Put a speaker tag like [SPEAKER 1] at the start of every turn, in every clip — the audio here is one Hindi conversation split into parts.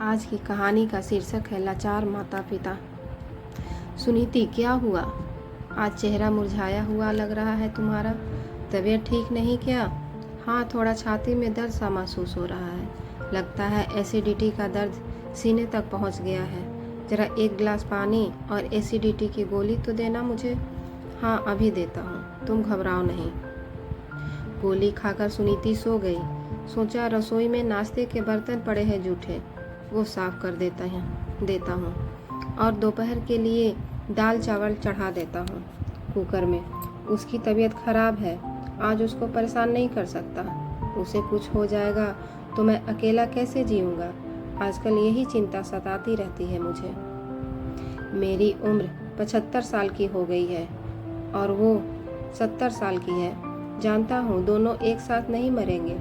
[SPEAKER 1] आज की कहानी का शीर्षक है लाचार माता पिता। सुनीति, क्या हुआ? आज चेहरा मुरझाया हुआ लग रहा है तुम्हारा। तबीयत ठीक नहीं क्या? हाँ, थोड़ा छाती में दर्द सा महसूस हो रहा है। लगता है एसिडिटी का दर्द सीने तक पहुंच गया है। जरा एक गिलास पानी और एसिडिटी की गोली तो देना मुझे। हाँ, अभी देता हूँ, तुम घबराओ नहीं। गोली खाकर सुनीति सो गई। सोचा रसोई में नाश्ते के बर्तन पड़े हैं जूठे, वो साफ कर देता हूँ और दोपहर के लिए दाल चावल चढ़ा देता हूँ कुकर में। उसकी तबीयत खराब है, आज उसको परेशान नहीं कर सकता। उसे कुछ हो जाएगा तो मैं अकेला कैसे जीऊँगा? आजकल यही चिंता सताती रहती है मुझे। मेरी उम्र 75 साल की हो गई है और वो 70 साल की है। जानता हूँ दोनों एक साथ नहीं मरेंगे,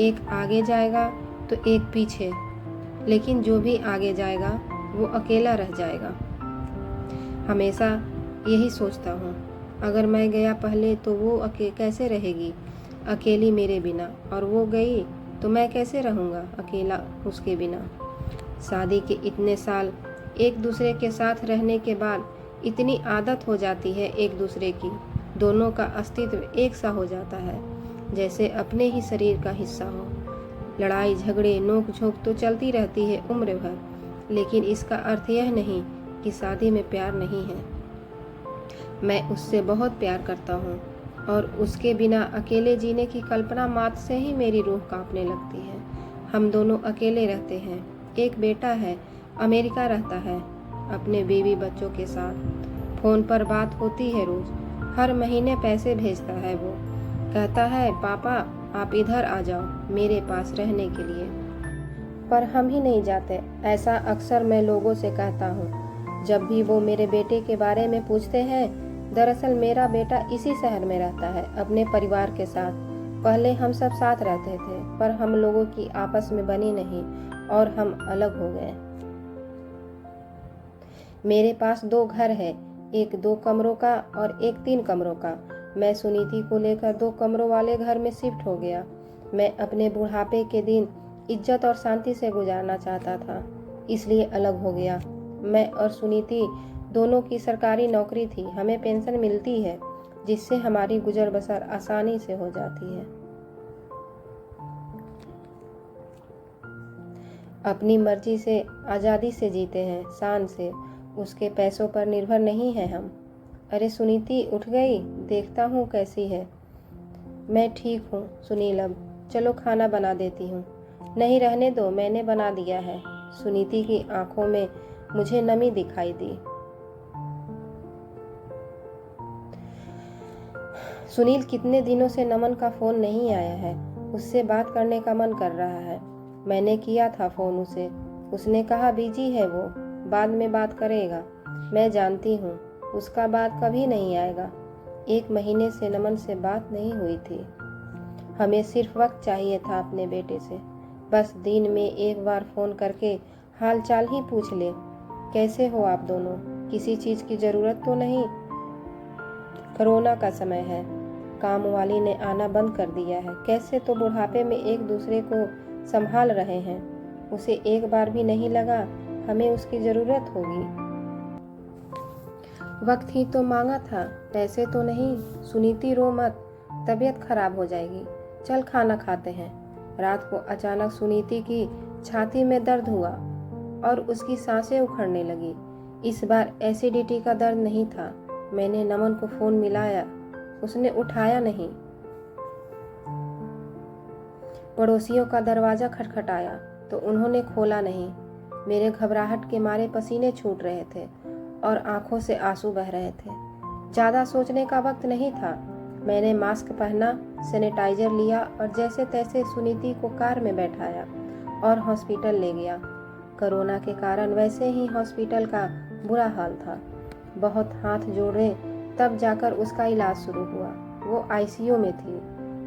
[SPEAKER 1] एक आगे जाएगा तो एक पीछे, लेकिन जो भी आगे जाएगा वो अकेला रह जाएगा। हमेशा यही सोचता हूँ, अगर मैं गया पहले तो वो कैसे रहेगी अकेली मेरे बिना, और वो गई तो मैं कैसे रहूँगा अकेला उसके बिना। शादी के इतने साल एक दूसरे के साथ रहने के बाद इतनी आदत हो जाती है एक दूसरे की, दोनों का अस्तित्व एक सा हो जाता है, जैसे अपने ही शरीर का हिस्सा हो। लड़ाई झगड़े नोक झोंक तो चलती रहती है उम्र भर, लेकिन इसका अर्थ यह नहीं कि शादी में प्यार नहीं है। मैं उससे बहुत प्यार करता हूँ और उसके बिना अकेले जीने की कल्पना मात्र से ही मेरी रूह कांपने लगती है। हम दोनों अकेले रहते हैं। एक बेटा है, अमेरिका रहता है अपने बीवी बच्चों के साथ। फोन पर बात होती है रोज, हर महीने पैसे भेजता है वो। कहता है पापा आप इधर आ जाओ मेरे पास रहने के लिए, पर हम ही नहीं जाते। ऐसा अक्सर मैं लोगों से कहता हूँ जब भी वो मेरे बेटे के बारे में पूछते हैं। दरअसल मेरा बेटा इसी शहर में रहता है अपने परिवार के साथ। पहले हम सब साथ रहते थे, पर हम लोगों की आपस में बनी नहीं और हम अलग हो गए। मेरे पास 2 घर है, एक 2 कमरों का और एक 3 कमरों का। मैं सुनीति को लेकर 2 कमरों वाले घर में शिफ्ट हो गया। मैं अपने बुढ़ापे के दिन इज्जत और शांति से गुजारना चाहता था, इसलिए अलग हो गया। मैं और सुनीति दोनों की सरकारी नौकरी थी, हमें पेंशन मिलती है जिससे हमारी गुजर बसर आसानी से हो जाती है। अपनी मर्जी से आज़ादी से जीते हैं, शान से। उसके पैसों पर निर्भर नहीं है हम। अरे सुनीति उठ गई, देखता हूँ कैसी है। मैं ठीक हूँ सुनील, अब चलो खाना बना देती हूँ। नहीं रहने दो, मैंने बना दिया है। सुनीति की आंखों में मुझे नमी दिखाई दी। सुनील, कितने दिनों से नमन का फोन नहीं आया है, उससे बात करने का मन कर रहा है। मैंने किया था फोन उसे, उसने कहा बिजी है वो, बाद में बात करेगा। मैं जानती हूँ उसका बात कभी नहीं आएगा। 1 महीने से नमन से बात नहीं हुई थी। हमें सिर्फ वक्त चाहिए था अपने बेटे से, बस दिन में एक बार फोन करके हाल चाल ही पूछ ले। कैसे हो आप दोनों? किसी चीज की जरूरत तो नहीं? कोरोना का समय है, काम वाली ने आना बंद कर दिया है। कैसे तो बुढ़ापे में एक दूसरे को संभाल रहे हैं। उसे एक बार भी नहीं लगा हमें उसकी जरूरत होगी। वक्त ही तो मांगा था, पैसे तो नहीं। सुनीति रो मत, तबीयत खराब हो जाएगी। चल खाना खाते हैं। रात को अचानक सुनीति की छाती में दर्द हुआ और उसकी सांसें उखड़ने लगी। इस बार एसिडिटी का दर्द नहीं था। मैंने नमन को फोन मिलाया, उसने उठाया नहीं। पड़ोसियों का दरवाजा खटखटाया तो उन्होंने खोला नहीं। मेरे घबराहट के मारे पसीने छूट रहे थे और आंखों से आंसू बह रहे थे। ज्यादा सोचने का वक्त नहीं था। मैंने मास्क पहना, सैनिटाइजर लिया और जैसे तैसे सुनीति को कार में बैठाया और हॉस्पिटल ले गया। कोरोना के कारण वैसे ही हॉस्पिटल का बुरा हाल था। बहुत हाथ जोड़े तब जाकर उसका इलाज शुरू हुआ। वो आईसीयू में थी,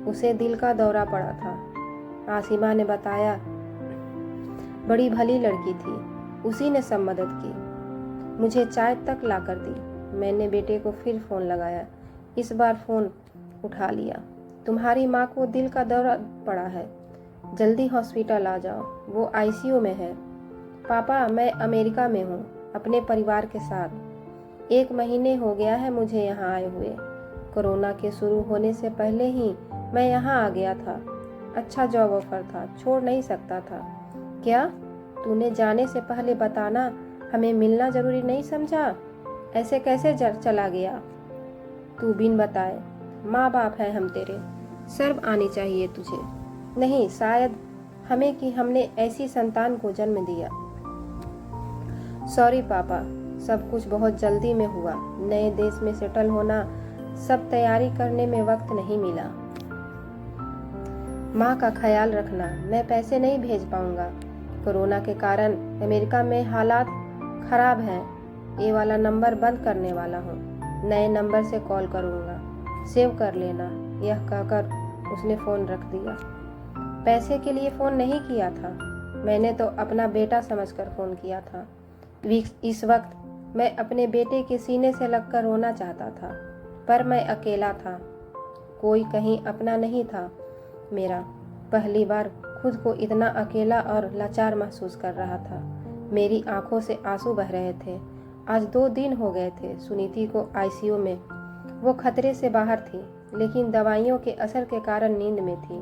[SPEAKER 1] उसे दिल का दौरा पड़ा था। आसिमा ने बताया, बड़ी भली लड़की थी, उसी ने सब मदद की, मुझे चाय तक ला कर दी। मैंने बेटे को फिर फोन लगाया, इस बार फोन उठा लिया। तुम्हारी माँ को दिल का दौरा पड़ा है, जल्दी हॉस्पिटल आ जाओ, वो आईसीयू में है। पापा, मैं अमेरिका में हूँ अपने परिवार के साथ। 1 महीने हो गया है मुझे यहाँ आए हुए। कोरोना के शुरू होने से पहले ही मैं यहाँ आ गया था। अच्छा जॉब ऑफर था, छोड़ नहीं सकता था। क्या तूने जाने से पहले बताना हमें मिलना जरूरी नहीं समझा? ऐसे कैसे चला गया तू बिन बताए? माँ बाप है हम तेरे, शर्म आनी चाहिए तुझे। नहीं, शायद हमें कि हमने ऐसी संतान को जन्म दिया। सॉरी पापा, सब कुछ बहुत जल्दी में हुआ। नए देश में सेटल होना, सब तैयारी करने में वक्त नहीं मिला। माँ का ख्याल रखना, मैं पैसे नहीं भेज पाऊंगा। कोरोना के कारण अमेरिका में हालात खराब हैं। ये वाला नंबर बंद करने वाला हूँ, नए नंबर से कॉल करूँगा, सेव कर लेना। यह कहकर उसने फ़ोन रख दिया। पैसे के लिए फ़ोन नहीं किया था, मैंने तो अपना बेटा समझकर फ़ोन किया था। इस वक्त मैं अपने बेटे के सीने से लगकर रोना चाहता था, पर मैं अकेला था, कोई कहीं अपना नहीं था मेरा। पहली बार खुद को इतना अकेला और लाचार महसूस कर रहा था। मेरी आंखों से आंसू बह रहे थे। आज 2 दिन हो गए थे सुनीति को आईसीयू में। वो खतरे से बाहर थी, लेकिन दवाइयों के असर के कारण नींद में थी,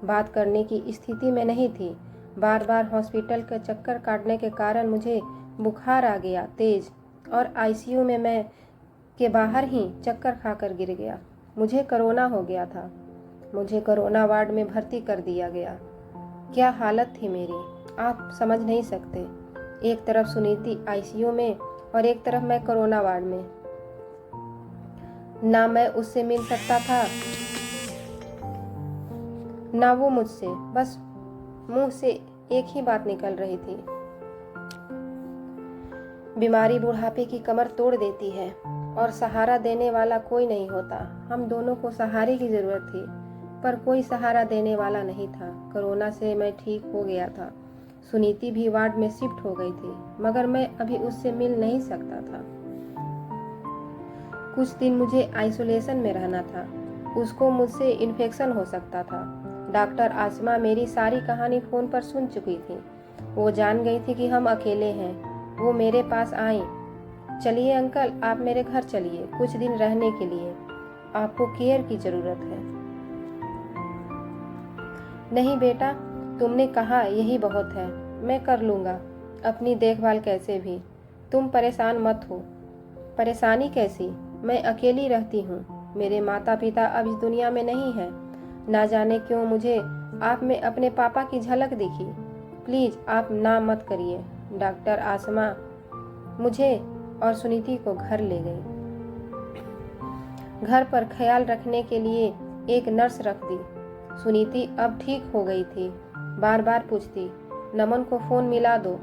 [SPEAKER 1] बात करने की स्थिति में नहीं थी। बार बार हॉस्पिटल के चक्कर काटने के कारण मुझे बुखार आ गया तेज, और आईसीयू में मैं के बाहर ही चक्कर खाकर गिर गया। मुझे कोरोना हो गया था। मुझे कोरोना वार्ड में भर्ती कर दिया गया। क्या हालत थी मेरी, आप समझ नहीं सकते। एक तरफ सुनीति आईसीयू में और एक तरफ मैं कोरोना वार्ड में। ना मैं उससे मिल सकता था, ना वो मुझसे। बस मुंह से एक ही बात निकल रही थी, बीमारी बुढ़ापे की कमर तोड़ देती है और सहारा देने वाला कोई नहीं होता। हम दोनों को सहारे की जरूरत थी, पर कोई सहारा देने वाला नहीं था। कोरोना से मैं ठीक हो गया था, सुनीति भी वार्ड में शिफ्ट हो गई थी, मगर मैं अभी उससे मिल नहीं सकता था। कुछ दिन मुझे आइसोलेशन में रहना था, उसको मुझसे इन्फेक्शन हो सकता था। डॉक्टर आसमा मेरी सारी कहानी फोन पर सुन चुकी थी। वो जान गई थी कि हम अकेले हैं। वो मेरे पास आई। चलिए अंकल, आप मेरे घर चलिए कुछ दिन रहने के लिए, आपको केयर की जरूरत है। नहीं बेटा, तुमने कहा यही बहुत है, मैं कर लूँगा अपनी देखभाल कैसे भी। तुम परेशान मत हो। परेशानी कैसी? मैं अकेली रहती हूँ, मेरे माता पिता अब इस दुनिया में नहीं हैं। ना जाने क्यों मुझे आप में अपने पापा की झलक दिखी। प्लीज़ आप ना मत करिए। डॉक्टर आसमा मुझे और सुनीति को घर ले गई। घर पर ख्याल रखने के लिए एक नर्स रख दी। सुनीति अब ठीक हो गई थी। बार बार पूछती, नमन को फ़ोन मिला दो।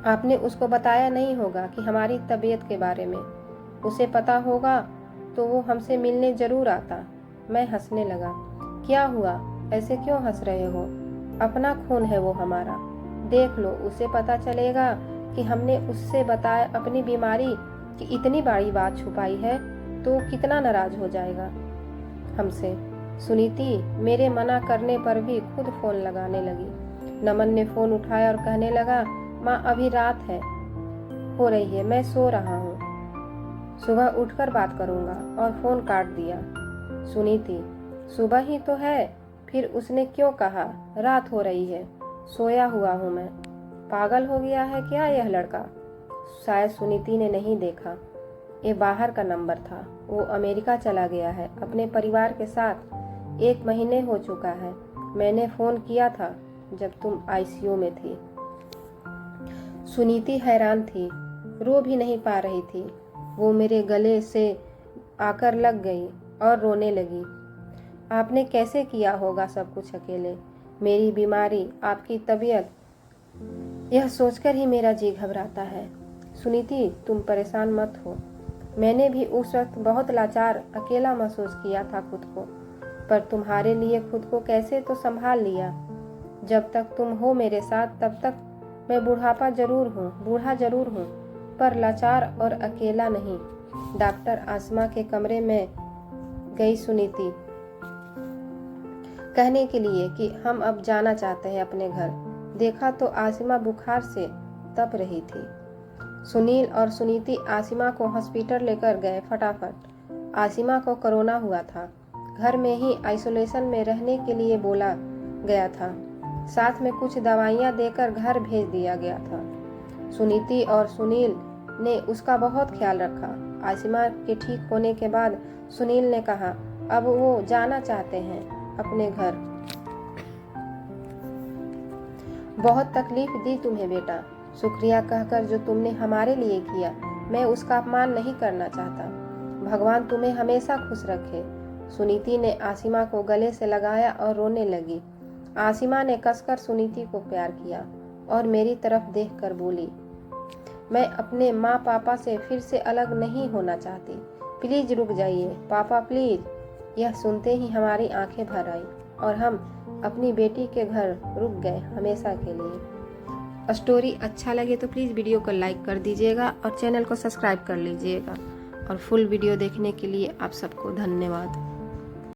[SPEAKER 1] आपने उसको बताया नहीं होगा कि हमारी तबीयत के बारे में। उसे पता होगा तो वो हमसे मिलने जरूर आता। मैं हंसने लगा। क्या हुआ, ऐसे क्यों हंस रहे हो? अपना खून है वो हमारा। देख लो, उसे पता चलेगा कि हमने उससे बताया अपनी बीमारी की इतनी बड़ी बात छुपाई है तो कितना नाराज हो जाएगा हमसे। सुनीति मेरे मना करने पर भी खुद फ़ोन लगाने लगी। नमन ने फ़ोन उठाया और कहने लगा, माँ अभी रात हो रही है, मैं सो रहा हूँ, सुबह उठकर बात करूँगा, और फ़ोन काट दिया। सुनीति सुबह ही तो है, फिर उसने क्यों कहा रात हो रही है? सोया हुआ हूँ मैं। पागल हो गया है क्या यह लड़का? शायद सुनीति ने नहीं देखा, ये बाहर का नंबर था। वो अमेरिका चला गया है अपने परिवार के साथ। 1 महीने हो चुका है। मैंने फ़ोन किया था जब तुम आईसीयू में थी। सुनीति हैरान थी, रो भी नहीं पा रही थी। वो मेरे गले से आकर लग गई और रोने लगी। आपने कैसे किया होगा सब कुछ अकेले? मेरी बीमारी, आपकी तबीयत, यह सोचकर ही मेरा जी घबराता है। सुनीति तुम परेशान मत हो। मैंने भी उस वक्त बहुत लाचार अकेला महसूस किया था खुद को, पर तुम्हारे लिए खुद को कैसे तो संभाल लिया। जब तक तुम हो मेरे साथ तब तक मैं बूढ़ा जरूर हूँ, पर लाचार और अकेला नहीं। डॉक्टर आसमा के कमरे में गई सुनीति कहने के लिए कि हम अब जाना चाहते हैं अपने घर। देखा तो आसिमा बुखार से तप रही थी। सुनील और सुनीति आसिमा को हॉस्पिटल लेकर गए फटाफट। आसिमा को कोरोना हुआ था। घर में ही आइसोलेशन में रहने के लिए बोला गया था। साथ में कुछ दवाइयाँ देकर घर भेज दिया गया था। सुनीति और सुनील ने उसका बहुत ख्याल रखा। आसिमा के ठीक होने के बाद सुनील ने कहा अब वो जाना चाहते हैं अपने घर। बहुत तकलीफ दी तुम्हें बेटा, शुक्रिया कहकर जो तुमने हमारे लिए किया, मैं उसका अपमान नहीं करना चाहता। भगवान तुम्हें हमेशा खुश रखे। सुनीति ने आसिमा को गले से लगाया और रोने लगी। आसिमा ने कसकर सुनीति को प्यार किया और मेरी तरफ देखकर बोली, मैं अपने माँ पापा से फिर से अलग नहीं होना चाहती। प्लीज रुक जाइए पापा, प्लीज। यह सुनते ही हमारी आंखें भर आई और हम अपनी बेटी के घर रुक गए हमेशा के लिए। स्टोरी अच्छा लगे तो प्लीज़ वीडियो को लाइक कर दीजिएगा और चैनल को सब्सक्राइब कर लीजिएगा। और फुल वीडियो देखने के लिए आप सबको धन्यवाद।